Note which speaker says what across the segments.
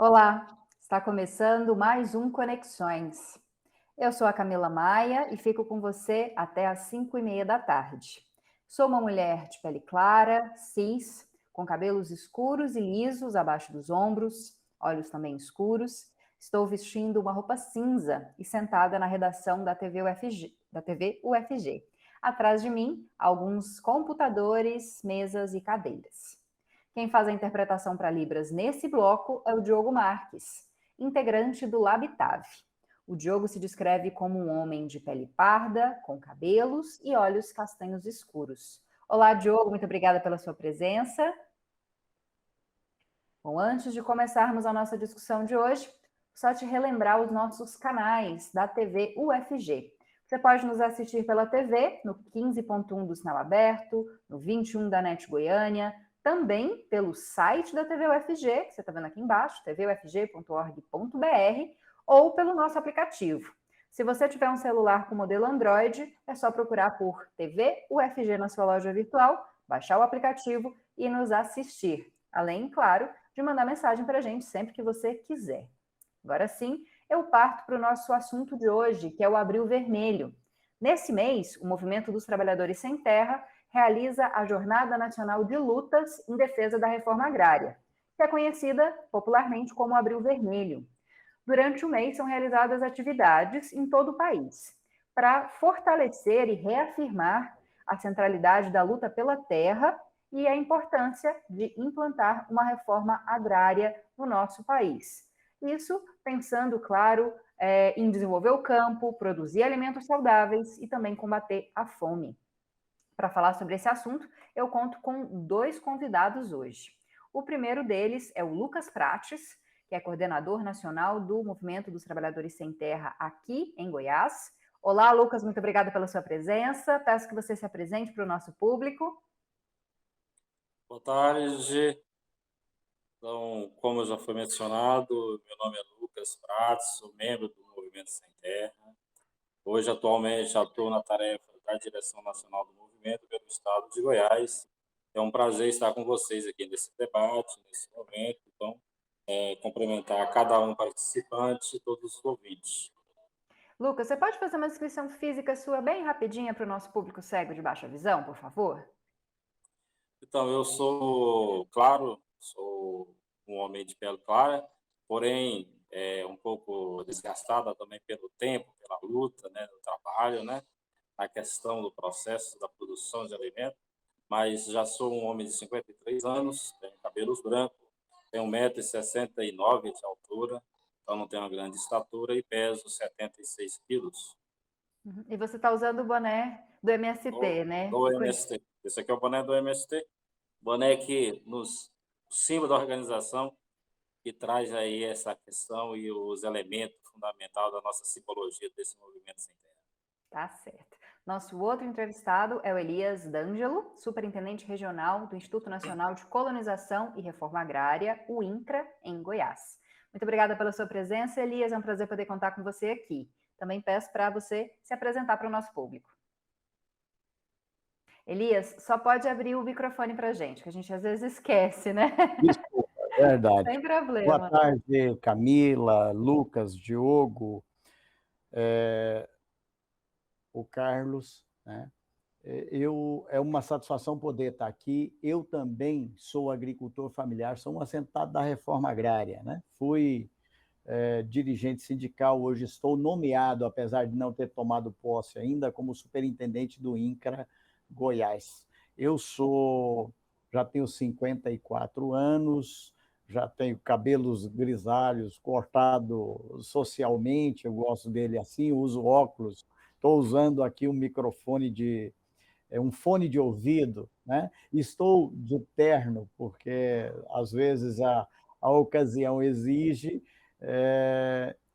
Speaker 1: Olá, está começando mais um Conexões. Eu sou a Camila Maia e fico com você até às 5:30 da tarde. Sou uma mulher de pele clara, cis, com cabelos escuros e lisos abaixo dos ombros, olhos também escuros. Estou vestindo uma roupa cinza e sentada na redação da TV UFG. Atrás de mim, alguns computadores, mesas e cadeiras. Quem faz a interpretação para Libras nesse bloco é o Diogo Marques, integrante do Labitave. O Diogo se descreve como um homem de pele parda, com cabelos e olhos castanhos escuros. Olá, Diogo, muito obrigada pela sua presença. Bom, antes de começarmos a nossa discussão de hoje, só te relembrar os nossos canais da TV UFG. Você pode nos assistir pela TV, no 15.1 do Sinal Aberto, no 21 da NET Goiânia, também pelo site da TV UFG, que você está vendo aqui embaixo, tvufg.org.br, ou pelo nosso aplicativo. Se você tiver um celular com modelo Android, é só procurar por TV UFG na sua loja virtual, baixar o aplicativo e nos assistir. Além, claro, de mandar mensagem para a gente sempre que você quiser. Agora sim, eu parto para o nosso assunto de hoje, que é o Abril Vermelho. Nesse mês, o Movimento dos Trabalhadores Sem Terra realiza a Jornada Nacional de Lutas em Defesa da Reforma Agrária, que é conhecida popularmente como Abril Vermelho. Durante o mês são realizadas atividades em todo o país para fortalecer e reafirmar a centralidade da luta pela terra e a importância de implantar uma reforma agrária no nosso país. Isso pensando, claro, em desenvolver o campo, produzir alimentos saudáveis e também combater a fome. Para falar sobre esse assunto, eu conto com dois convidados hoje. O primeiro deles é o Lucas Prates, que é coordenador nacional do Movimento dos Trabalhadores Sem Terra aqui em Goiás. Olá, Lucas, muito obrigada pela sua presença. Peço que você se apresente para o nosso público.
Speaker 2: Boa tarde. Então, como já foi mencionado, meu nome é Lucas Prates, sou membro do Movimento Sem Terra. Hoje, atualmente, atuo na tarefa da direção nacional do movimento pelo estado de Goiás. É um prazer estar com vocês aqui nesse debate, nesse momento. Então, cumprimentar cada um participante e todos os ouvintes.
Speaker 1: Lucas, você pode fazer uma descrição física sua bem rapidinha para o nosso público cego de baixa visão, por favor?
Speaker 2: Então, eu sou, claro, sou um homem de pele clara, porém um pouco desgastada também pelo tempo, pela luta, né, do trabalho, né, a questão do processo da produção de alimento, mas já sou um homem de 53 anos, tenho cabelos brancos, tenho 1,69 m de altura, então não tenho uma grande estatura e peso 76 quilos.
Speaker 1: Uhum. E você está usando o boné do
Speaker 2: Do,
Speaker 1: MST, né?
Speaker 2: do MST. Esse aqui é o boné do MST, boné que nos símbolo da organização que traz aí essa questão e os elementos fundamentais da nossa simbologia desse movimento sem terra.
Speaker 1: Tá certo. Nosso outro entrevistado é o Elias D'Angelo, superintendente regional do Instituto Nacional de Colonização e Reforma Agrária, o INCRA, em Goiás. Muito obrigada pela sua presença, Elias. É um prazer poder contar com você aqui. Também peço para você se apresentar para o nosso público. Elias, só pode abrir o microfone para a gente, que a gente às vezes esquece, né?
Speaker 3: Desculpa, é verdade.
Speaker 1: Sem
Speaker 3: Boa
Speaker 1: problema.
Speaker 3: tarde, Camila, Lucas, Diogo, o Carlos, né? É uma satisfação poder estar aqui. Eu também sou agricultor familiar, sou um assentado da reforma agrária, né? Fui dirigente sindical, hoje estou nomeado, apesar de não ter tomado posse ainda, como superintendente do INCRA Goiás. Já tenho 54 anos, já tenho cabelos grisalhos, cortado socialmente, eu gosto dele assim, uso óculos, estou usando aqui um fone de ouvido, né? Estou de terno, porque às vezes a ocasião exige,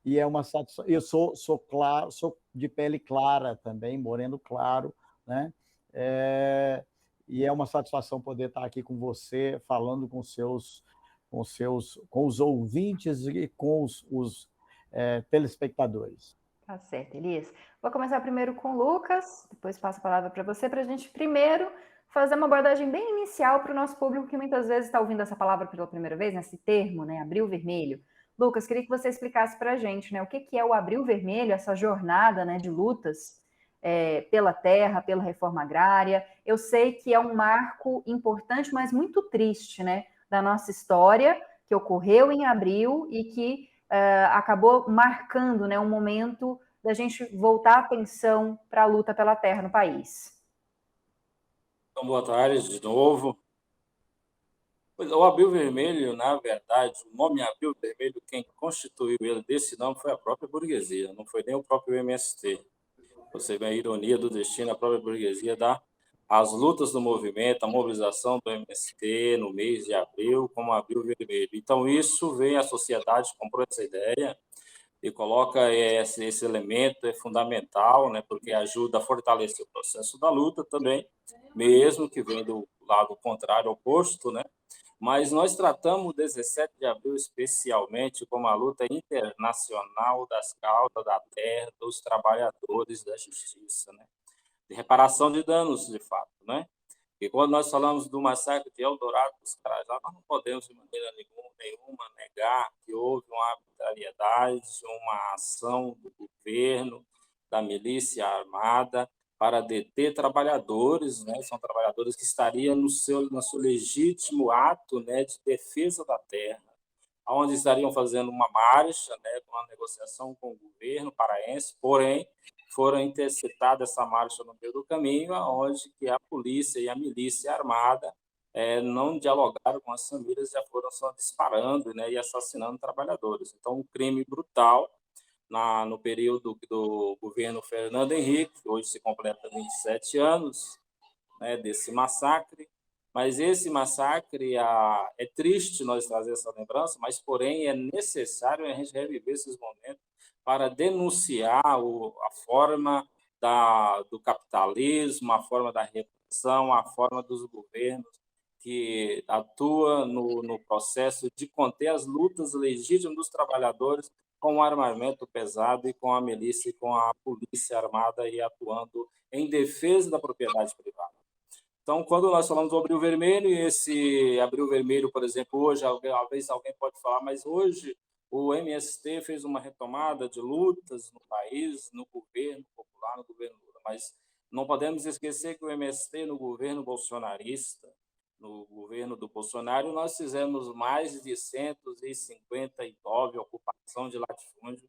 Speaker 3: e é uma satisfação. Eu sou claro, sou de pele clara também, moreno claro, né? E é uma satisfação poder estar aqui com você, falando com os ouvintes e com os telespectadores.
Speaker 1: Tá certo, Elias. Vou começar primeiro com o Lucas, depois passo a palavra para você, para a gente primeiro fazer uma abordagem bem inicial para o nosso público que muitas vezes está ouvindo essa palavra pela primeira vez, nesse termo, né, Abril Vermelho. Lucas, queria que você explicasse para a gente, né, o que é o Abril Vermelho, essa jornada, né, de lutas pela terra, pela reforma agrária. Eu sei que é um marco importante, mas muito triste, né, da nossa história, que ocorreu em abril e que acabou marcando, né, um momento da gente voltar a atenção para a luta pela terra no país.
Speaker 2: Então, boa tarde de novo. Pois, o Abril Vermelho, na verdade, o nome Abril Vermelho, quem constituiu ele desse nome foi a própria burguesia, não foi nem o próprio MST. Você vê a ironia do destino, a própria burguesia dá as lutas do movimento, a mobilização do MST no mês de abril como Abril Vermelho. Então, isso vem, a sociedade comprou essa ideia e coloca esse elemento, é fundamental, né, porque ajuda a fortalecer o processo da luta também, mesmo que vem do lado contrário, oposto, né? Mas nós tratamos o 17 de abril especialmente como a luta internacional das causas da terra, dos trabalhadores, da justiça, né? De reparação de danos, de fato, né? E quando nós falamos do massacre de Eldorado dos Carajás, nós não podemos, de maneira nenhuma, negar que houve uma arbitrariedade, uma ação do governo, da milícia armada, para deter trabalhadores, né? São trabalhadores que estariam no seu legítimo ato, né, de defesa da terra, onde estariam fazendo uma marcha, né, uma negociação com o governo paraense, porém foram interceptadas essa marcha no meio do caminho, onde que a polícia e a milícia armada não dialogaram com as famílias, já foram só disparando, né, e assassinando trabalhadores. Então, um crime brutal no período do governo Fernando Henrique, hoje se completa 27 anos, né, desse massacre. Mas esse massacre é triste nós trazer essa lembrança, mas, porém, é necessário a gente reviver esses momentos para denunciar a forma do capitalismo, a forma da repressão, a forma dos governos que atua no processo de conter as lutas legítimas dos trabalhadores com o armamento pesado e com a milícia e com a polícia armada e atuando em defesa da propriedade privada. Então, quando nós falamos do Abril Vermelho, e esse Abril Vermelho, por exemplo, hoje, talvez alguém pode falar, mas hoje o MST fez uma retomada de lutas no país, no governo popular, no governo Lula, mas não podemos esquecer que o MST, no governo bolsonarista, no governo do Bolsonaro, nós fizemos mais de 159 ocupação de latifúndio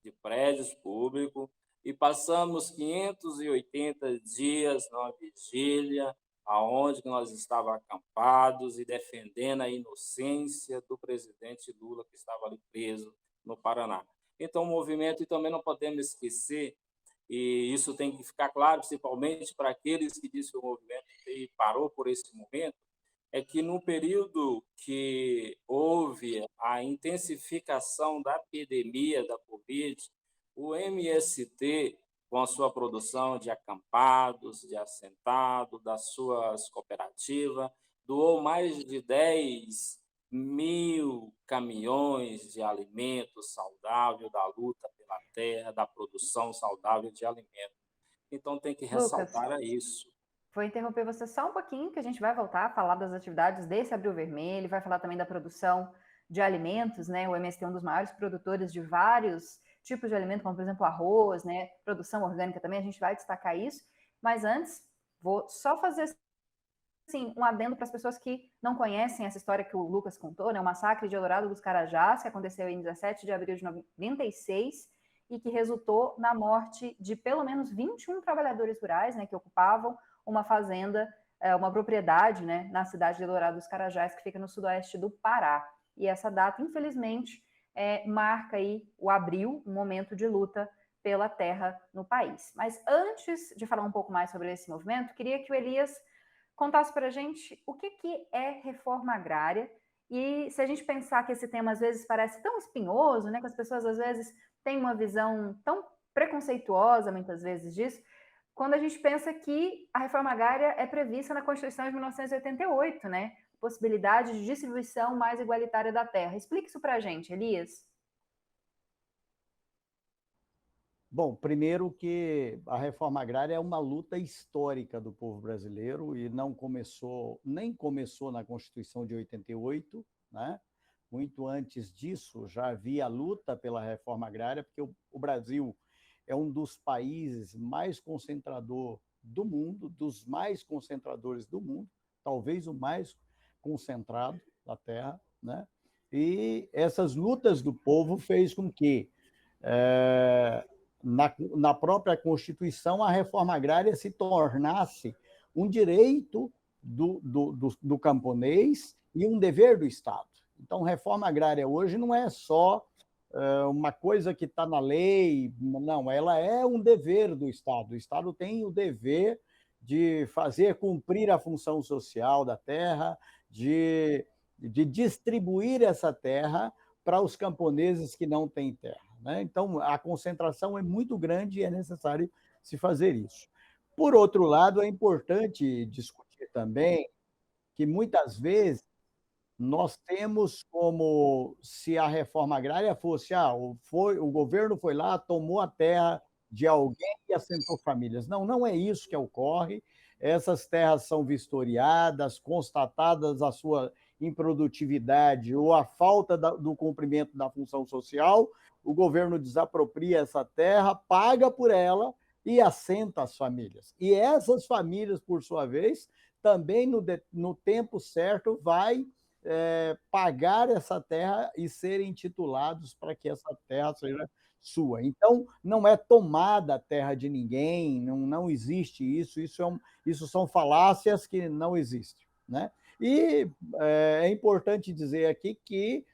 Speaker 2: de prédios públicos e passamos 580 dias na vigília, aonde nós estávamos acampados e defendendo a inocência do presidente Lula, que estava ali preso no Paraná. Então, o movimento, e também não podemos esquecer, e isso tem que ficar claro, principalmente para aqueles que dizem que o movimento parou por esse momento, é que no período que houve a intensificação da epidemia da Covid, o MST, com a sua produção de acampados, de assentados, das suas cooperativas, doou mais de 10.000 caminhões de alimentos saudáveis, da luta pela terra, da produção saudável de alimentos. Então, tem que ressaltar isso.
Speaker 1: Vou interromper você só um pouquinho, que a gente vai voltar a falar das atividades desse Abril Vermelho, vai falar também da produção de alimentos, né? O MST é um dos maiores produtores de vários tipos de alimento, como, por exemplo, arroz, né? Produção orgânica também, a gente vai destacar isso. Mas antes, vou só fazer assim, um adendo para as pessoas que não conhecem essa história que o Lucas contou, né? O massacre de Eldorado dos Carajás, que aconteceu em 17 de abril de 96 e que resultou na morte de pelo menos 21 trabalhadores rurais, né? Que ocupavam uma fazenda, uma propriedade, né, na cidade de Eldorado dos Carajás, que fica no sudoeste do Pará. E essa data, infelizmente, marca aí o abril, um momento de luta pela terra no país. Mas antes de falar um pouco mais sobre esse movimento, queria que o Elias contasse para a gente o que é reforma agrária e se a gente pensar que esse tema às vezes parece tão espinhoso, né, que as pessoas às vezes têm uma visão tão preconceituosa muitas vezes disso, quando a gente pensa que a reforma agrária é prevista na Constituição de 1988, né? Possibilidade de distribuição mais igualitária da terra. Explique isso para a gente, Elias.
Speaker 3: Bom, primeiro que a reforma agrária é uma luta histórica do povo brasileiro e nem começou na Constituição de 88, né? muito antes disso, já havia luta pela reforma agrária, porque o Brasil é um dos países mais concentrador do mundo, dos mais concentradores do mundo, talvez o mais concentrado da terra, né? E essas lutas do povo fez com que, na própria Constituição, a reforma agrária se tornasse um direito do camponês e um dever do Estado. Então, reforma agrária hoje não é só uma coisa que está na lei, não, ela é um dever do Estado. O Estado tem o dever de fazer cumprir a função social da terra, de distribuir essa terra para os camponeses que não têm terra, né? Então, a concentração é muito grande e é necessário se fazer isso. Por outro lado, é importante discutir também que, muitas vezes, nós temos como se a reforma agrária fosse, o governo foi lá, tomou a terra de alguém e assentou famílias. Não, não é isso que ocorre. Essas terras são vistoriadas, constatadas a sua improdutividade ou a falta do cumprimento da função social, o governo desapropria essa terra, paga por ela e assenta as famílias. E essas famílias, por sua vez, também no tempo certo vai pagar essa terra e serem titulados para que essa terra seja sua. Então, não é tomada a terra de ninguém, não existe isso, isso são falácias que não existem, né? E é importante dizer aqui que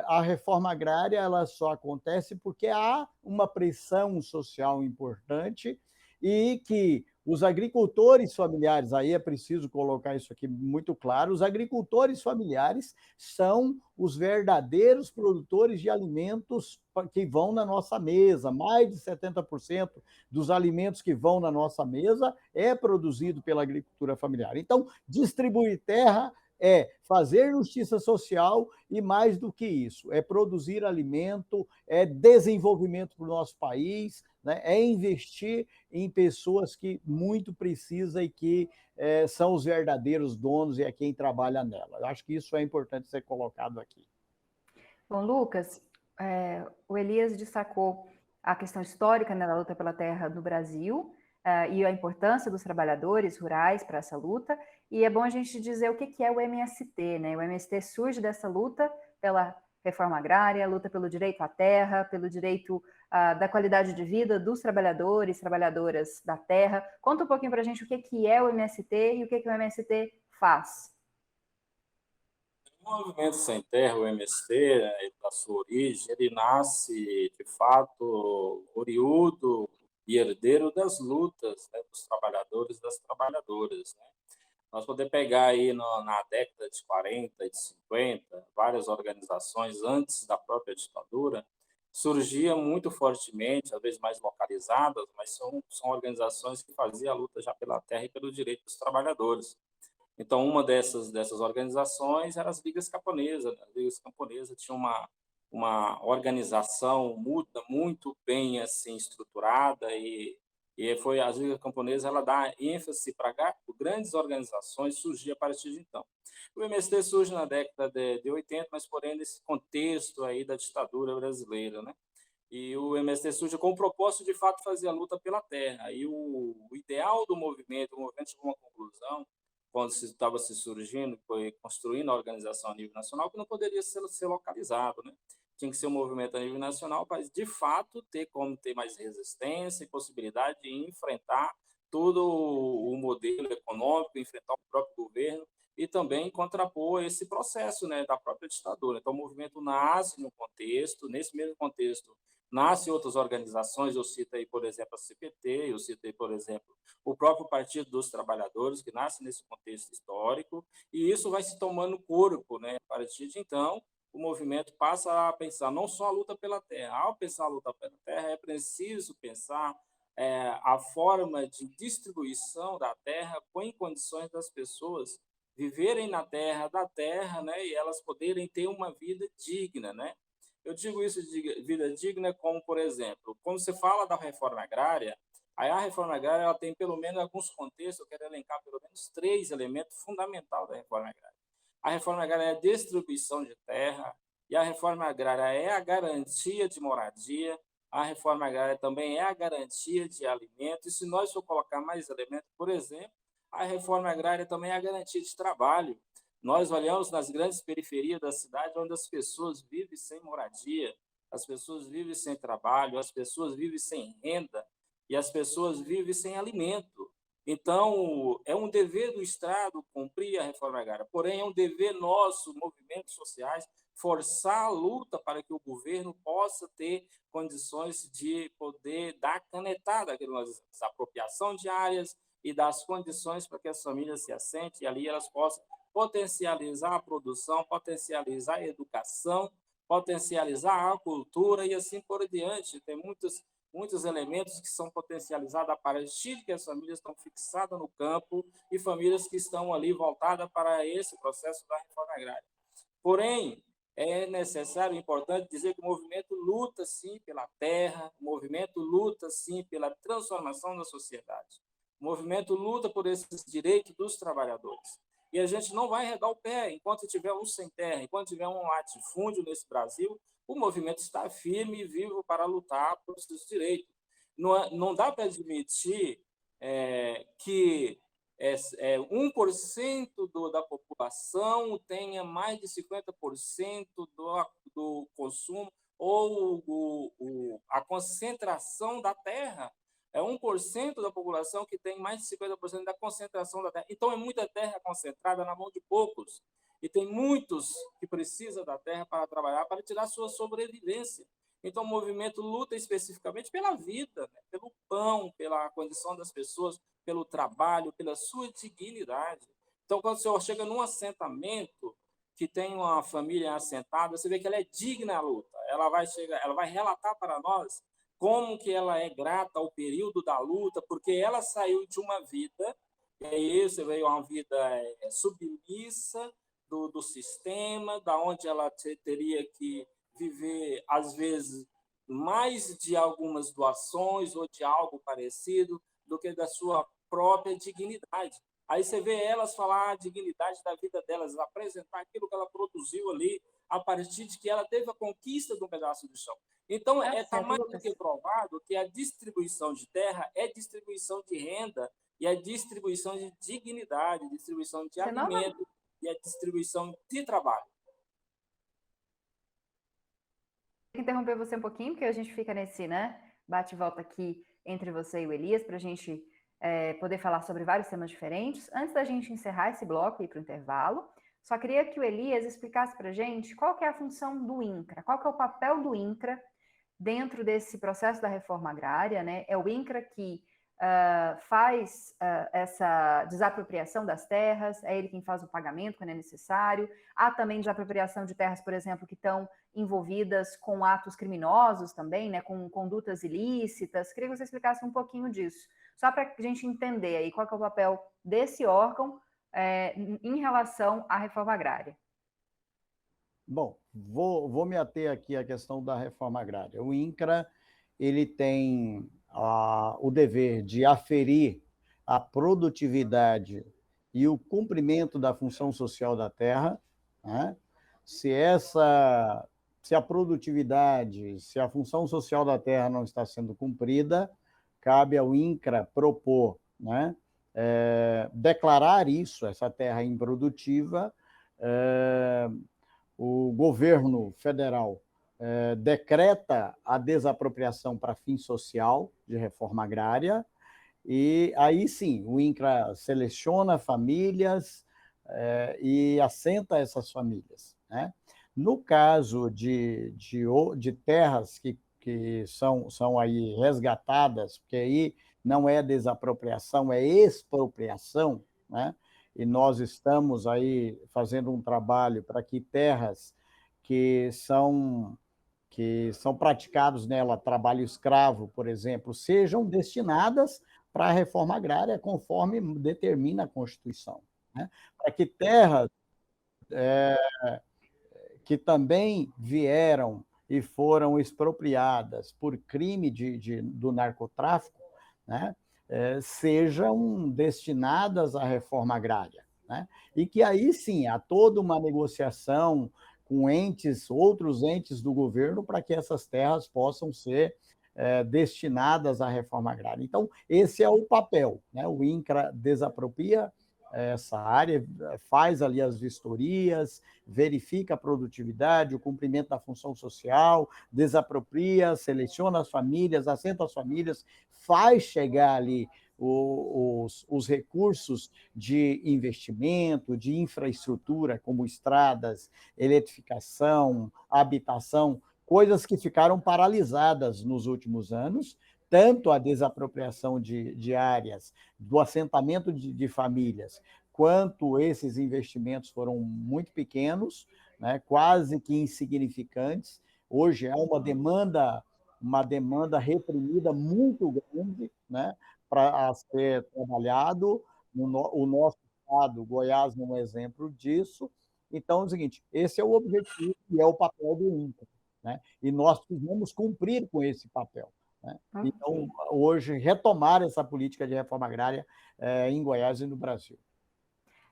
Speaker 3: a reforma agrária ela só acontece porque há uma pressão social importante e que os agricultores familiares, aí é preciso colocar isso aqui muito claro, os agricultores familiares são os verdadeiros produtores de alimentos que vão na nossa mesa. Mais de 70% dos alimentos que vão na nossa mesa é produzido pela agricultura familiar. Então, distribuir terra é fazer justiça social e, mais do que isso, é produzir alimento, é desenvolvimento para o nosso país, né? É investir em pessoas que muito precisam e que são os verdadeiros donos e é quem trabalha nela. Eu acho que isso é importante ser colocado aqui.
Speaker 1: Bom, Lucas, o Elias destacou a questão histórica, né, da luta pela terra no Brasil, e a importância dos trabalhadores rurais para essa luta, e é bom a gente dizer o que é o MST, né? O MST surge dessa luta pela reforma agrária, luta pelo direito à terra, pelo direito da qualidade de vida dos trabalhadores, trabalhadoras da terra. Conta um pouquinho para a gente o que é o MST e o que o MST faz.
Speaker 2: O Movimento Sem Terra, o MST, da sua origem, ele nasce, de fato, oriundo e herdeiro das lutas, né, dos trabalhadores e das trabalhadoras, né? Nós podemos pegar aí na década de 40 e de 50, várias organizações antes da própria ditadura surgiam muito fortemente, às vezes mais localizadas, mas são organizações que faziam a luta já pela terra e pelo direito dos trabalhadores. Então, uma dessas organizações era as Ligas Camponesas, né? As Ligas Camponesas tinham uma organização muito bem assim estruturada e foi as Ligas Camponesas, ela dá ênfase para grandes organizações surgir a partir de então. O MST surge na década de 80, mas porém nesse contexto aí da ditadura brasileira, né? E o MST surge com o propósito de fato fazer a luta pela terra. E o ideal do movimento, o movimento chegou a uma conclusão quando estava se surgindo, foi construindo a organização a nível nacional, que não poderia ser localizado, né? Tinha que ser um movimento a nível nacional para, de fato, ter mais resistência e possibilidade de enfrentar todo o modelo econômico, enfrentar o próprio governo e também contrapor esse processo, né, da própria ditadura. Então, o movimento nasce num contexto, nesse mesmo contexto, nascem outras organizações, eu cito aí, por exemplo, a CPT, eu cito aí, por exemplo, o próprio Partido dos Trabalhadores, que nasce nesse contexto histórico, e isso vai se tomando corpo, né? A partir de então, o movimento passa a pensar não só a luta pela terra. Ao pensar a luta pela terra, é preciso pensar a forma de distribuição da terra com condições das pessoas viverem na terra, da terra, né? E elas poderem ter uma vida digna, né? Eu digo isso de vida digna como, por exemplo, quando você fala da reforma agrária, aí a reforma agrária ela tem pelo menos alguns contextos, eu quero elencar pelo menos 3 elementos fundamentais da reforma agrária. A reforma agrária é a distribuição de terra, E a reforma agrária é a garantia de moradia, a reforma agrária também é a garantia de alimento, e se nós for colocar mais elementos, por exemplo, a reforma agrária também é a garantia de trabalho. Nós olhamos nas grandes periferias da cidade, onde as pessoas vivem sem moradia, as pessoas vivem sem trabalho, as pessoas vivem sem renda e as pessoas vivem sem alimento. Então, é um dever do Estado cumprir a reforma agrária, porém, é um dever nosso, movimentos sociais, forçar a luta para que o governo possa ter condições de poder dar canetada, apropriação de áreas e dar as condições para que as famílias se assentem e ali elas possam potencializar a produção, potencializar a educação, potencializar a cultura e assim por diante. Tem muitos elementos que são potencializados a partir de que as famílias estão fixadas no campo e famílias que estão ali voltadas para esse processo da reforma agrária. Porém, é necessário, importante dizer que o movimento luta, sim, pela terra, o movimento luta, sim, pela transformação da sociedade. O movimento luta por esses direitos dos trabalhadores. E a gente não vai arredar o pé enquanto tiver um sem terra, enquanto tiver um latifúndio nesse Brasil, o movimento está firme e vivo para lutar por esses direitos. Não dá para admitir que 1% da população tenha mais de 50% do consumo ou a concentração da terra. É 1% da população que tem mais de 50% da concentração da terra. Então, é muita terra concentrada na mão de poucos. E tem muitos que precisam da terra para trabalhar, para tirar sua sobrevivência. Então, o movimento luta especificamente pela vida, né? Pelo pão, pela condição das pessoas, pelo trabalho, pela sua dignidade. Então, quando você chega num assentamento que tem uma família assentada, você vê que ela é digna à luta. Ela vai relatar para nós como que ela é grata ao período da luta, porque ela saiu de uma vida, e aí você veio uma vida submissa do sistema, da onde ela teria que viver, às vezes, mais de algumas doações ou de algo parecido do que da sua própria dignidade. Aí você vê elas falar a dignidade da vida delas, apresentar aquilo que ela produziu ali, a partir de que ela teve a conquista de um pedaço de chão. Então, está mais do que provado que a distribuição de terra é distribuição de renda e a distribuição de dignidade, distribuição de alimento e a distribuição de trabalho.
Speaker 1: Vou interromper você um pouquinho, porque a gente fica nesse bate e volta aqui entre você e o Elias, para a gente poder falar sobre vários temas diferentes. Antes da gente encerrar esse bloco e ir para o intervalo, só queria que o Elias explicasse para a gente qual que é a função do INCRA, qual que é o papel do INCRA dentro desse processo da reforma agrária, né? É o INCRA que faz essa desapropriação das terras, é ele quem faz o pagamento quando é necessário. Há também desapropriação de terras, por exemplo, que estão envolvidas com atos criminosos também, né, com condutas ilícitas. Queria que você explicasse um pouquinho disso, só para a gente entender aí qual que é o papel desse órgão em relação à reforma agrária.
Speaker 3: Bom, vou me ater aqui à questão da reforma agrária. O INCRA ele tem o dever de aferir a produtividade e o cumprimento da função social da terra, né? Se a produtividade, se a função social da terra não está sendo cumprida, cabe ao INCRA propor, né? Declarar isso, essa terra improdutiva. O governo federal decreta a desapropriação para fim social de reforma agrária, e aí sim, o INCRA seleciona famílias e assenta essas famílias, né? No caso de terras que são aí resgatadas, porque aí não é desapropriação, é expropriação, né? E nós estamos aí fazendo um trabalho para que terras que são praticados nela trabalho escravo, por exemplo, sejam destinadas para a reforma agrária, conforme determina a Constituição, né? Para que terras que também vieram e foram expropriadas por crime do narcotráfico, né, sejam destinadas à reforma agrária, né? E que aí sim há toda uma negociação com outros entes do governo, para que essas terras possam ser destinadas à reforma agrária. Então, esse é o papel, né? O INCRA desapropria essa área, faz ali as vistorias, verifica a produtividade, o cumprimento da função social, desapropria, seleciona as famílias, assenta as famílias, faz chegar ali os recursos de investimento, de infraestrutura, como estradas, eletrificação, habitação, coisas que ficaram paralisadas nos últimos anos, tanto a desapropriação de áreas, do assentamento de famílias, quanto esses investimentos foram muito pequenos, né, quase que insignificantes. Hoje há uma demanda reprimida muito grande, né, para ser trabalhado. O nosso estado, Goiás, é um exemplo disso. Então, é o seguinte, esse é o objetivo e é o papel do INCRA, né? E nós precisamos cumprir com esse papel, né? Então, hoje, retomar essa política de reforma agrária em Goiás e no Brasil.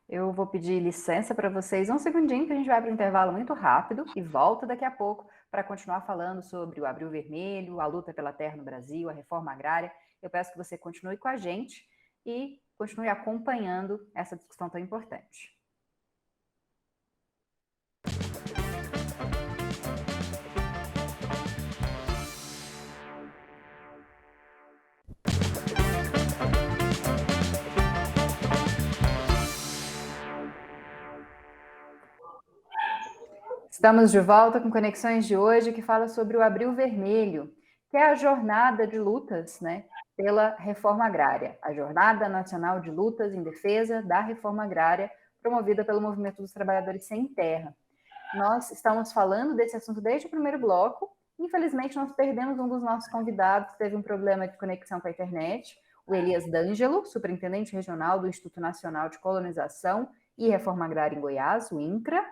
Speaker 1: Eu vou pedir licença para vocês um segundinho, que a gente vai para um intervalo muito rápido e volta daqui a pouco para continuar falando sobre o Abril Vermelho, a luta pela terra no Brasil, a reforma agrária. Eu peço que você continue com a gente e continue acompanhando essa discussão tão importante. Estamos de volta com Conexões de hoje, que fala sobre o Abril Vermelho, que é a jornada de lutas, né, pela reforma agrária, a Jornada Nacional de Lutas em Defesa da Reforma Agrária, promovida pelo Movimento dos Trabalhadores Sem Terra. Nós estamos falando desse assunto desde o primeiro bloco. Infelizmente, nós perdemos um dos nossos convidados, que teve um problema de conexão com a internet, o Elias D'Angelo, superintendente regional do Instituto Nacional de Colonização e Reforma Agrária em Goiás, o INCRA.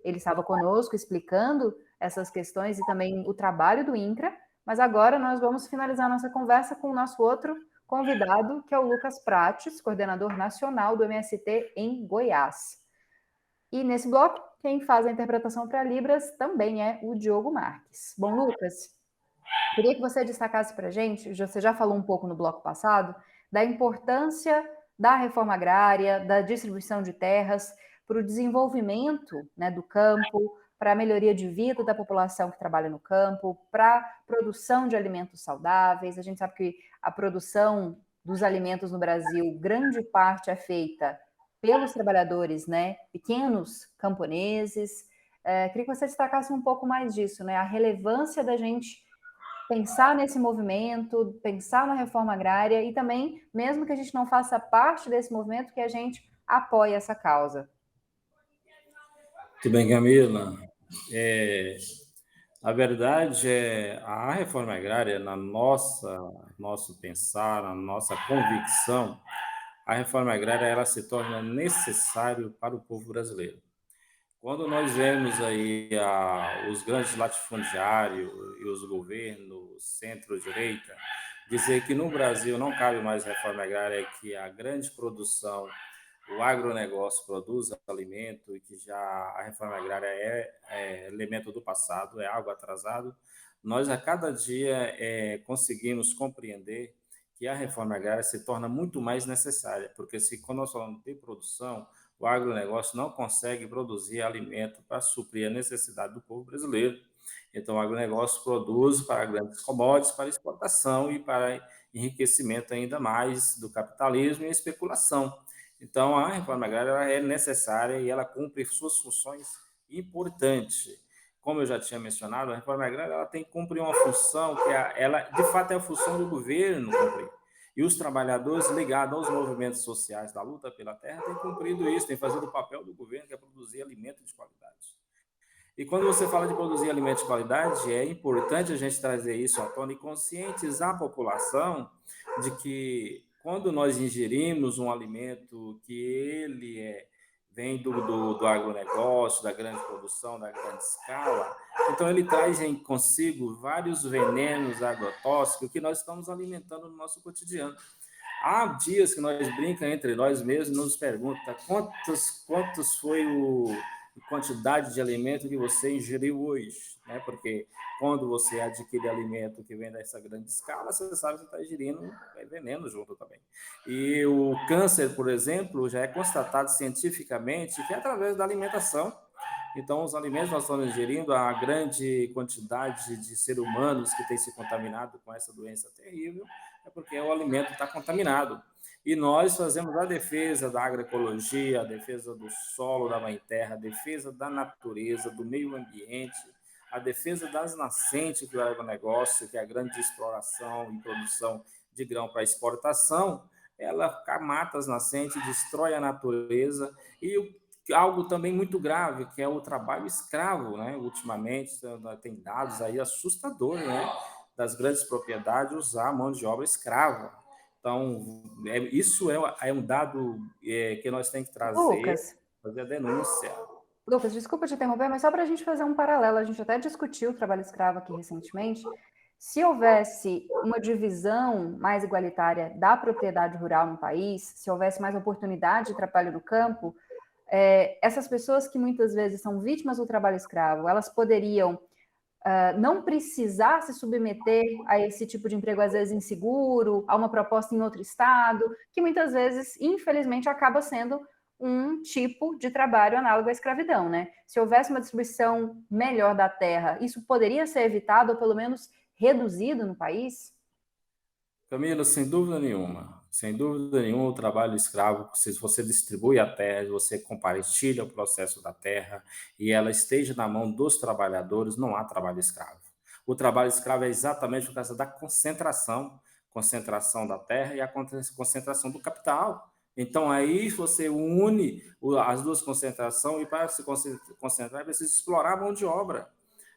Speaker 1: Ele estava conosco explicando essas questões e também o trabalho do INCRA, mas agora nós vamos finalizar nossa conversa com o nosso outro convidado, que é o Lucas Prates, coordenador nacional do MST em Goiás. E nesse bloco, quem faz a interpretação para Libras também é o Diogo Marques. Bom, Lucas, queria que você destacasse para a gente, você já falou um pouco no bloco passado, da importância da reforma agrária, da distribuição de terras, para o desenvolvimento, né, do campo, para a melhoria de vida da população que trabalha no campo, para a produção de alimentos saudáveis. A gente sabe que a produção dos alimentos no Brasil, grande parte é feita pelos trabalhadores, né, pequenos camponeses. Queria que você destacasse um pouco mais disso, né, a relevância da gente pensar nesse movimento, pensar na reforma agrária e também, mesmo que a gente não faça parte desse movimento, que a gente apoie essa causa.
Speaker 2: Muito bem, Camila. A verdade é a reforma agrária, nosso pensar, na nossa convicção, a reforma agrária ela se torna necessário para o povo brasileiro. Quando nós vemos aí os grandes latifundiários e os governos centro-direita dizer que no Brasil não cabe mais reforma agrária, que a grande produção, o agronegócio produz alimento e que já a reforma agrária é elemento do passado, é algo atrasado, nós a cada dia conseguimos compreender que a reforma agrária se torna muito mais necessária, porque quando nós falamos de produção, o agronegócio não consegue produzir alimento para suprir a necessidade do povo brasileiro. Então, o agronegócio produz para grandes commodities, para exportação e para enriquecimento ainda mais do capitalismo e especulação. Então, a reforma agrária é necessária e ela cumpre suas funções importantes. Como eu já tinha mencionado, a reforma agrária ela tem que cumprir uma função que ela, de fato, é a função do governo cumprir. E os trabalhadores ligados aos movimentos sociais da luta pela terra têm cumprido isso, têm feito o papel do governo, que é produzir alimento de qualidade. E quando você fala de produzir alimento de qualidade, é importante a gente trazer isso à tona e conscientizar a população de que quando nós ingerimos um alimento que ele vem do agronegócio, da grande produção, da grande escala, então ele traz consigo vários venenos agrotóxicos que nós estamos alimentando no nosso cotidiano. Há dias que nós brincamos entre nós mesmos e nos perguntamos quantos foi quantidade de alimento que você ingeriu hoje, né? Porque quando você adquire alimento que vem dessa grande escala, você sabe que você está ingerindo veneno junto também. E o câncer, por exemplo, já é constatado cientificamente que é através da alimentação. Então, os alimentos que nós estamos ingerindo, a grande quantidade de seres humanos que tem se contaminado com essa doença terrível, é porque o alimento está contaminado. E nós fazemos a defesa da agroecologia, a defesa do solo, da mãe terra, a defesa da natureza, do meio ambiente, a defesa das nascentes do agronegócio, que é a grande exploração e produção de grão para exportação. Ela mata as nascentes, destrói a natureza e algo também muito grave, que é o trabalho escravo, né? Ultimamente tem dados aí assustadores, né? Das grandes propriedades usar a mão de obra escrava. Então, isso é um dado que nós temos que trazer, fazer a denúncia.
Speaker 1: Lucas, desculpa te interromper, mas só para a gente fazer um paralelo, a gente até discutiu o trabalho escravo aqui recentemente. Se houvesse uma divisão mais igualitária da propriedade rural no país, se houvesse mais oportunidade de trabalho no campo, essas pessoas que muitas vezes são vítimas do trabalho escravo, elas poderiam não precisar se submeter a esse tipo de emprego, às vezes inseguro, a uma proposta em outro estado, que muitas vezes, infelizmente, acaba sendo um tipo de trabalho análogo à escravidão, né? Se houvesse uma distribuição melhor da terra, isso poderia ser evitado ou pelo menos reduzido no país?
Speaker 2: Camila, sem dúvida nenhuma. Sem dúvida nenhuma, o trabalho escravo, se você distribui a terra, você compartilha o processo da terra e ela esteja na mão dos trabalhadores, não há trabalho escravo. O trabalho escravo é exatamente por causa da concentração da terra e a concentração do capital. Então, aí você une as duas concentrações e para se concentrar, precisa explorar a mão de obra.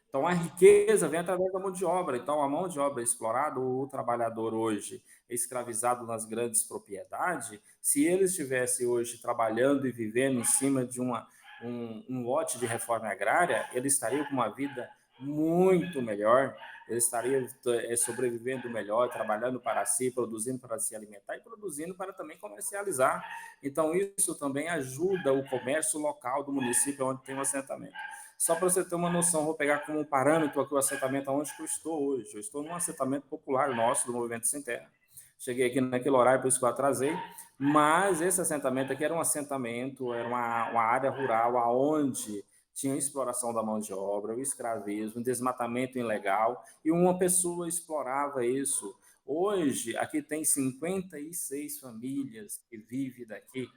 Speaker 2: Então, a riqueza vem através da mão de obra. Então, a mão de obra explorada, o trabalhador hoje escravizado nas grandes propriedades, se ele estivesse hoje trabalhando e vivendo em cima de um lote de reforma agrária, ele estaria com uma vida muito melhor, ele estaria sobrevivendo melhor, trabalhando para si, produzindo para se alimentar e produzindo para também comercializar. Então, isso também ajuda o comércio local do município onde tem um assentamento. Só para você ter uma noção, vou pegar como parâmetro aqui o assentamento onde eu estou hoje. Eu estou num assentamento popular nosso, do Movimento Sem Terra. Cheguei aqui naquele horário, por isso que eu atrasei, mas esse assentamento aqui era um assentamento, era uma área rural onde tinha exploração da mão de obra, o escravismo, o desmatamento ilegal, e uma pessoa explorava isso. Hoje, aqui tem 56 famílias que vivem daqui.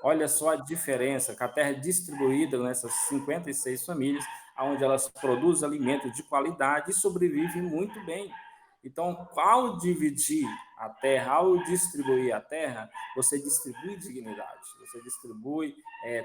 Speaker 2: Olha só a diferença, que a terra é distribuída nessas 56 famílias, onde elas produzem alimentos de qualidade e sobrevivem muito bem. Então, ao dividir a terra, ao distribuir a terra, você distribui dignidade, você distribui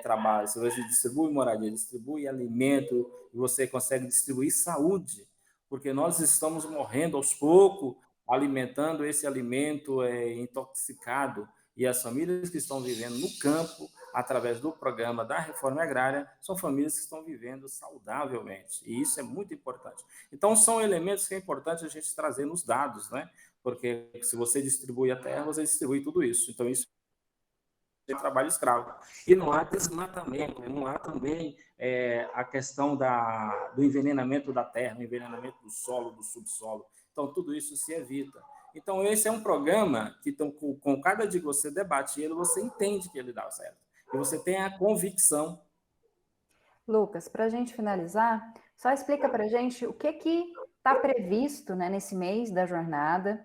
Speaker 2: trabalho, você distribui moradia, distribui alimento, e você consegue distribuir saúde, porque nós estamos morrendo aos poucos, alimentando esse alimento intoxicado, e as famílias que estão vivendo no campo, através do programa da reforma agrária, são famílias que estão vivendo saudavelmente, e isso é muito importante. Então, são elementos que é importante a gente trazer nos dados, né? Porque se você distribui a terra, você distribui tudo isso. Então, isso é trabalho escravo. E não há desmatamento, não há também a questão do envenenamento da terra, o envenenamento do solo, do subsolo. Então, tudo isso se evita. Então, esse é um programa que, com cada dia que você debate ele, você entende que ele dá certo. E você tem a convicção.
Speaker 1: Lucas, para a gente finalizar, só explica para a gente o que está previsto, né, nesse mês da jornada.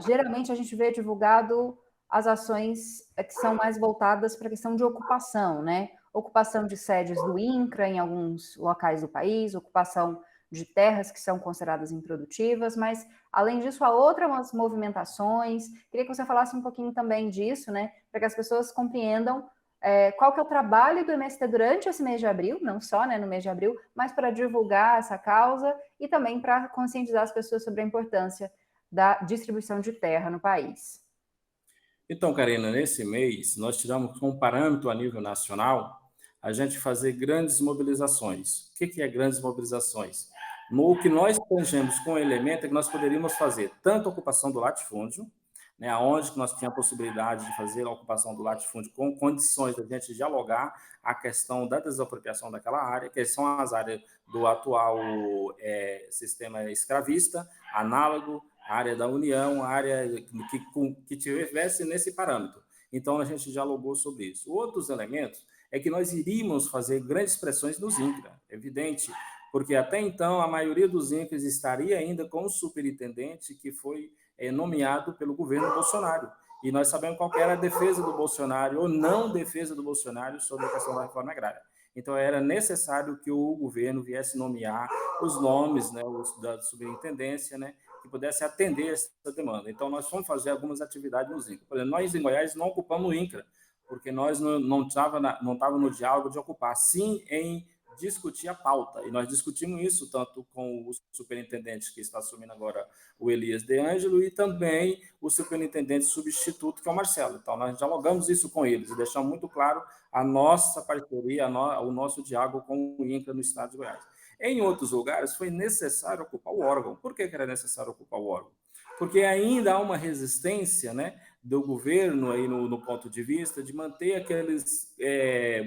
Speaker 1: Geralmente, a gente vê divulgado as ações que são mais voltadas para a questão de ocupação, né? Ocupação de sedes do INCRA em alguns locais do país, ocupação de terras que são consideradas improdutivas, mas, além disso, há outras movimentações. Queria que você falasse um pouquinho também disso, né, para que as pessoas compreendam qual que é o trabalho do MST durante esse mês de abril, não só, né, no mês de abril, mas para divulgar essa causa e também para conscientizar as pessoas sobre a importância da distribuição de terra no país.
Speaker 2: Então, Karina, nesse mês, nós tiramos como parâmetro a nível nacional a gente fazer grandes mobilizações. O que é grandes mobilizações? O que nós tangemos com o elemento é que nós poderíamos fazer tanto a ocupação do latifúndio, né, onde que nós tínhamos a possibilidade de fazer a ocupação do latifúndio com condições de a gente dialogar a questão da desapropriação daquela área, que são as áreas do atual sistema escravista, análogo, a área da União, a área que tivesse nesse parâmetro. Então, a gente dialogou sobre isso. Outros elementos é que nós iríamos fazer grandes pressões nos INCRA, evidente, porque até então a maioria dos INCRAs estaria ainda com o superintendente que foi nomeado pelo governo Bolsonaro. E nós sabemos qual era a defesa do Bolsonaro ou não defesa do Bolsonaro sobre a questão da reforma agrária. Então, era necessário que o governo viesse nomear os nomes, né, da superintendência, né, que pudesse atender essa demanda. Então, nós fomos fazer algumas atividades nos INCRA. Por exemplo, nós, em Goiás, não ocupamos o INCRA, porque nós não estava no diálogo de ocupar, sim em discutir a pauta. E nós discutimos isso tanto com o superintendente que está assumindo agora, o Elias De Ângelo, e também o superintendente substituto, que é o Marcelo. Então, nós dialogamos isso com eles e deixamos muito claro a nossa parceria, o nosso diálogo com o INCRA no estado de Goiás. Em outros lugares, foi necessário ocupar o órgão. Por que era necessário ocupar o órgão? Porque ainda há uma resistência, né, do governo aí no ponto de vista de manter aqueles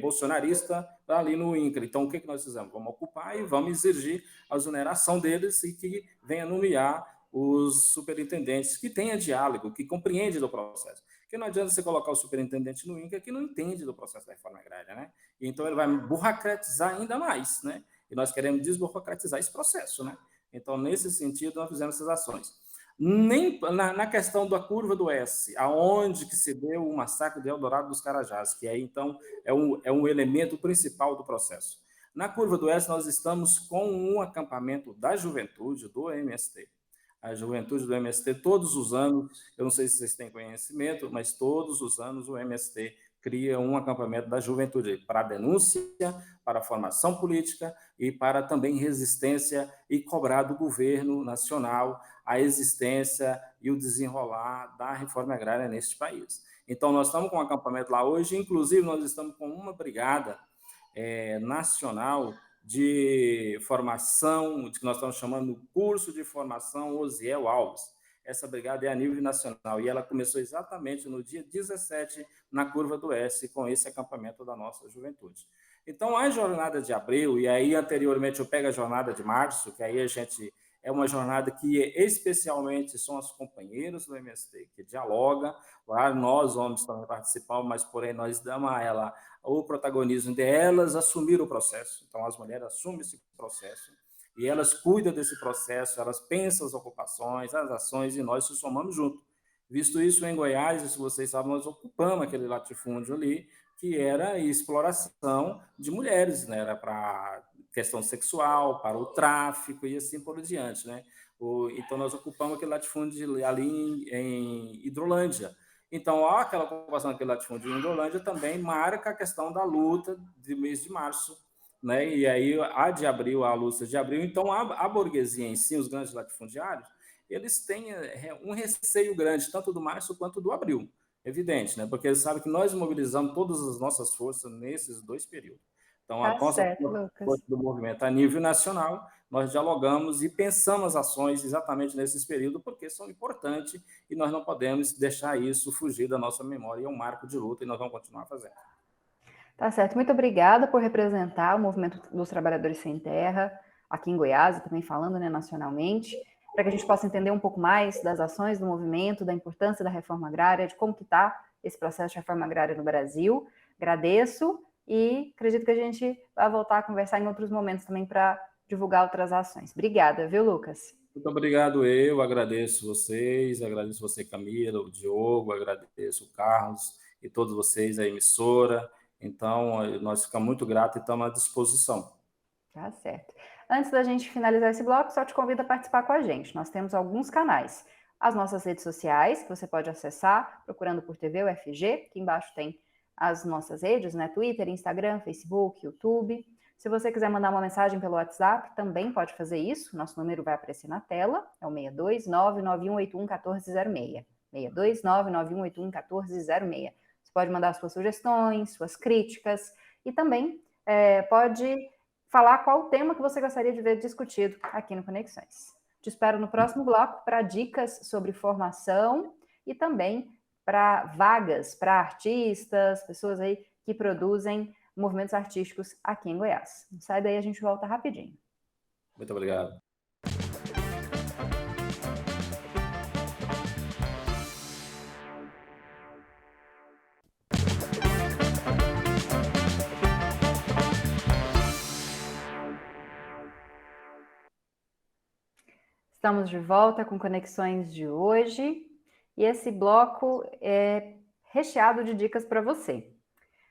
Speaker 2: bolsonaristas ali no INCRA. Então, o que nós fizemos? Vamos ocupar e vamos exigir a exoneração deles e que venha nomear os superintendentes que tenha diálogo, que compreende do processo. Porque não adianta você colocar o superintendente no INCRA que não entende do processo da reforma agrária, né? Então, ele vai burocratizar ainda mais, né? E nós queremos desburocratizar esse processo, né? Então, nesse sentido, nós fizemos essas ações. Nem na questão da curva do S, aonde que se deu o massacre de Eldorado dos Carajás, que aí, então, é um elemento principal do processo. Na curva do S, nós estamos com um acampamento da juventude, do MST. A juventude do MST, todos os anos, eu não sei se vocês têm conhecimento, mas todos os anos o MST cria um acampamento da juventude para denúncia, para formação política e para também resistência e cobrar do governo nacional a existência e o desenrolar da reforma agrária neste país. Então, nós estamos com um acampamento lá hoje, inclusive nós estamos com uma brigada nacional de formação, que nós estamos chamando de curso de formação Osiel Alves. Essa brigada é a nível nacional e ela começou exatamente no dia 17, na Curva do S, com esse acampamento da nossa juventude. Então, a jornada de abril, e aí anteriormente eu pego a jornada de março, que aí a gente é uma jornada que especialmente são os companheiros do MST, que dialoga, lá nós homens também participamos, mas porém nós damos a ela o protagonismo de elas assumir o processo. Então, as mulheres assumem esse processo e elas cuidam desse processo, elas pensam as ocupações, as ações, e nós se somamos junto. Visto isso, em Goiás, se vocês sabem, nós ocupamos aquele latifúndio ali, que era a exploração de mulheres, né? Era para questão sexual, para o tráfico e assim por diante, né? Então, nós ocupamos aquele latifúndio ali em Hidrolândia. Então, aquela ocupação daquele latifúndio em Hidrolândia também marca a questão da luta do mês de março, né? E aí, a luta de abril. Então, a burguesia em si, os grandes latifundiários, eles têm um receio grande, tanto do março quanto do abril, evidente, né? Porque eles sabem que nós mobilizamos todas as nossas forças nesses dois períodos. Então, a nossa força do movimento a nível nacional, nós dialogamos e pensamos ações exatamente nesses períodos, porque são importantes e nós não podemos deixar isso fugir da nossa memória. É um marco de luta e nós vamos continuar fazendo.
Speaker 1: Tá certo. Muito obrigada por representar o movimento dos trabalhadores sem terra aqui em Goiás e também falando, né, nacionalmente, para que a gente possa entender um pouco mais das ações do movimento, da importância da reforma agrária, de como que está esse processo de reforma agrária no Brasil. Agradeço e acredito que a gente vai voltar a conversar em outros momentos também para divulgar outras ações. Obrigada, viu, Lucas?
Speaker 2: Muito obrigado, eu agradeço vocês, agradeço você, Camila, o Diogo, agradeço o Carlos e todos vocês, a emissora. Então, nós ficamos muito gratos e estamos à disposição.
Speaker 1: Tá certo. Antes da gente finalizar esse bloco, só te convido a participar com a gente. Nós temos alguns canais. As nossas redes sociais, que você pode acessar procurando por TV UFG. Aqui embaixo tem as nossas redes, né? Twitter, Instagram, Facebook, YouTube. Se você quiser mandar uma mensagem pelo WhatsApp, também pode fazer isso. Nosso número vai aparecer na tela. É o 62991811406. 62991811406. Você pode mandar suas sugestões, suas críticas e também pode falar qual o tema que você gostaria de ver discutido aqui no Conexões. Te espero no próximo bloco para dicas sobre formação e também para vagas para artistas, pessoas aí que produzem movimentos artísticos aqui em Goiás. Não sai daí, a gente volta rapidinho.
Speaker 2: Muito obrigado.
Speaker 1: Estamos de volta com Conexões de hoje e esse bloco é recheado de dicas para você.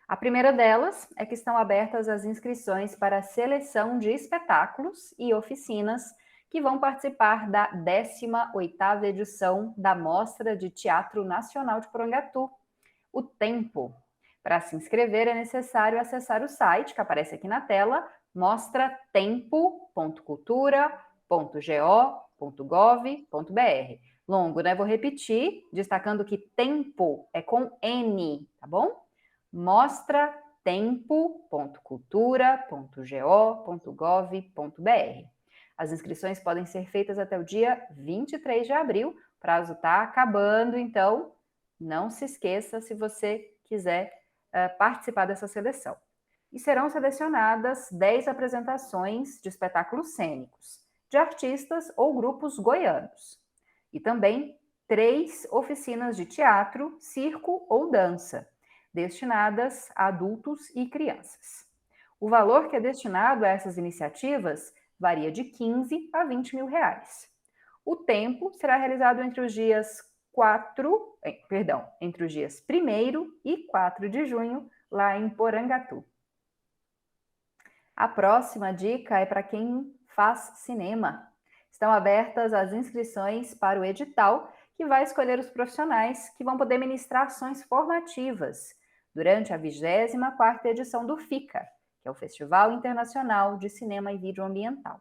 Speaker 1: A primeira delas é que estão abertas as inscrições para a seleção de espetáculos e oficinas que vão participar da 18ª edição da Mostra de Teatro Nacional de Porangatu, o Tempo. Para se inscrever é necessário acessar o site que aparece aqui na tela, mostratempo.cultura.go.gov.br. Longo, né? Vou repetir, destacando que tempo é com N, tá bom? mostratempo.cultura.go.gov.br. As inscrições podem ser feitas até o dia 23 de abril, o prazo está acabando, então não se esqueça se você quiser participar dessa seleção. E serão selecionadas 10 apresentações de espetáculos cênicos, de artistas ou grupos goianos. E também 3 oficinas de teatro, circo ou dança, destinadas a adultos e crianças. O valor que é destinado a essas iniciativas varia de 15 a 20 mil reais. O tempo será realizado entre os dias 1º e 4 de junho, lá em Porangatu. A próxima dica é para quem faz cinema. Estão abertas as inscrições para o edital, que vai escolher os profissionais que vão poder ministrar ações formativas durante a 24ª edição do FICA, que é o Festival Internacional de Cinema e Vídeo Ambiental.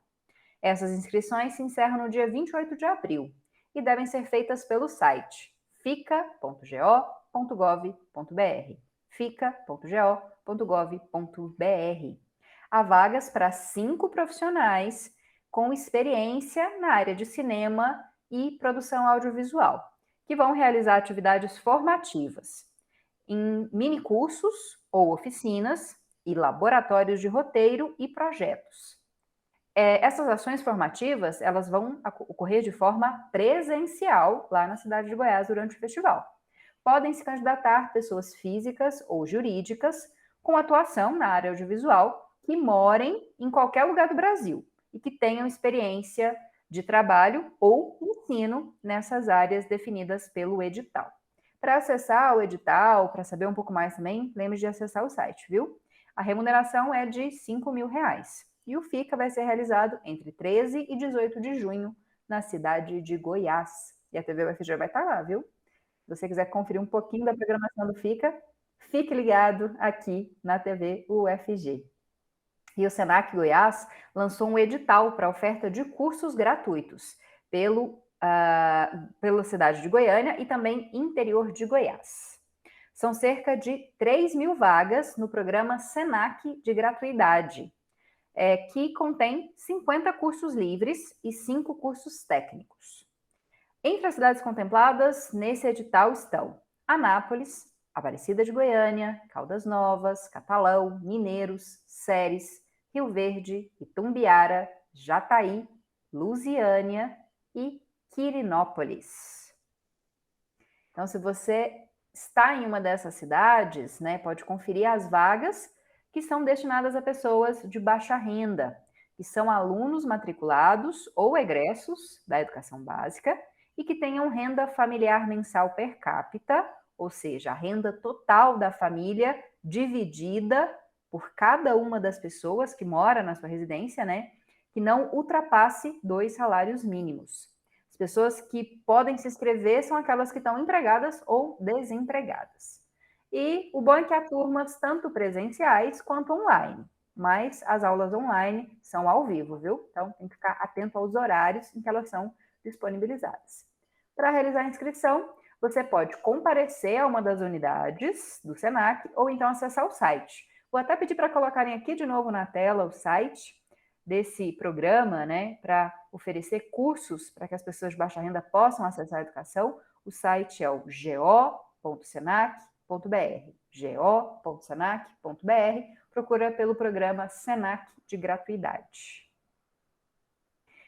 Speaker 1: Essas inscrições se encerram no dia 28 de abril e devem ser feitas pelo site fica.go.gov.br, fica.go.gov.br. Há vagas para 5 profissionais com experiência na área de cinema e produção audiovisual, que vão realizar atividades formativas em minicursos ou oficinas e laboratórios de roteiro e projetos. Essas ações formativas, elas vão ocorrer de forma presencial lá na cidade de Goiás durante o festival. Podem se candidatar pessoas físicas ou jurídicas com atuação na área audiovisual que morem em qualquer lugar do Brasil e que tenham experiência de trabalho ou ensino nessas áreas definidas pelo edital. Para acessar o edital, para saber um pouco mais também, lembre de acessar o site, viu? A remuneração é de R$5 mil. E o FICA vai ser realizado entre 13 e 18 de junho, na cidade de Goiás. E a TV UFG vai estar lá, viu? Se você quiser conferir um pouquinho da programação do FICA, fique ligado aqui na TV UFG. E o Senac Goiás lançou um edital para oferta de cursos gratuitos pela cidade de Goiânia e também interior de Goiás. São cerca de 3 mil vagas no programa Senac de gratuidade, que contém 50 cursos livres e 5 cursos técnicos. Entre as cidades contempladas nesse edital estão Anápolis, Aparecida de Goiânia, Caldas Novas, Catalão, Mineiros, Ceres, Rio Verde, Itumbiara, Jataí, Lusiânia e Quirinópolis. Então, se você está em uma dessas cidades, né, pode conferir as vagas que são destinadas a pessoas de baixa renda, que são alunos matriculados ou egressos da educação básica e que tenham renda familiar mensal per capita, ou seja, a renda total da família dividida por cada uma das pessoas que mora na sua residência, né, que não ultrapasse 2 salários mínimos. As pessoas que podem se inscrever são aquelas que estão empregadas ou desempregadas. E o bom é que há turmas tanto presenciais quanto online, mas as aulas online são ao vivo, viu? Então tem que ficar atento aos horários em que elas são disponibilizadas. Para realizar a inscrição, você pode comparecer a uma das unidades do Senac ou então acessar o site. Vou até pedir para colocarem aqui de novo na tela o site desse programa, né, para oferecer cursos para que as pessoas de baixa renda possam acessar a educação. O site é o go.senac.br, go.senac.br. Procura pelo programa Senac de gratuidade.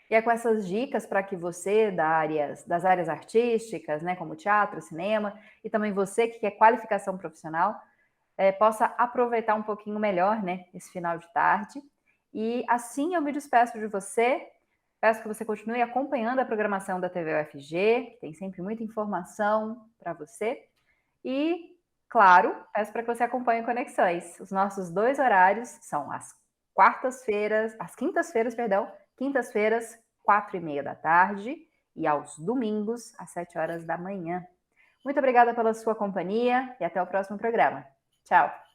Speaker 1: E é com essas dicas para que você das áreas artísticas, né, como teatro, cinema, e também você que quer qualificação profissional, possa aproveitar um pouquinho melhor, né, esse final de tarde. E assim eu me despeço de você. Peço que você continue acompanhando a programação da TV UFG, que tem sempre muita informação para você. E, claro, peço para que você acompanhe Conexões. Os nossos 2 horários são às quintas-feiras, 4:30 da tarde, e aos domingos, às 7 horas da manhã. Muito obrigada pela sua companhia e até o próximo programa. Tchau!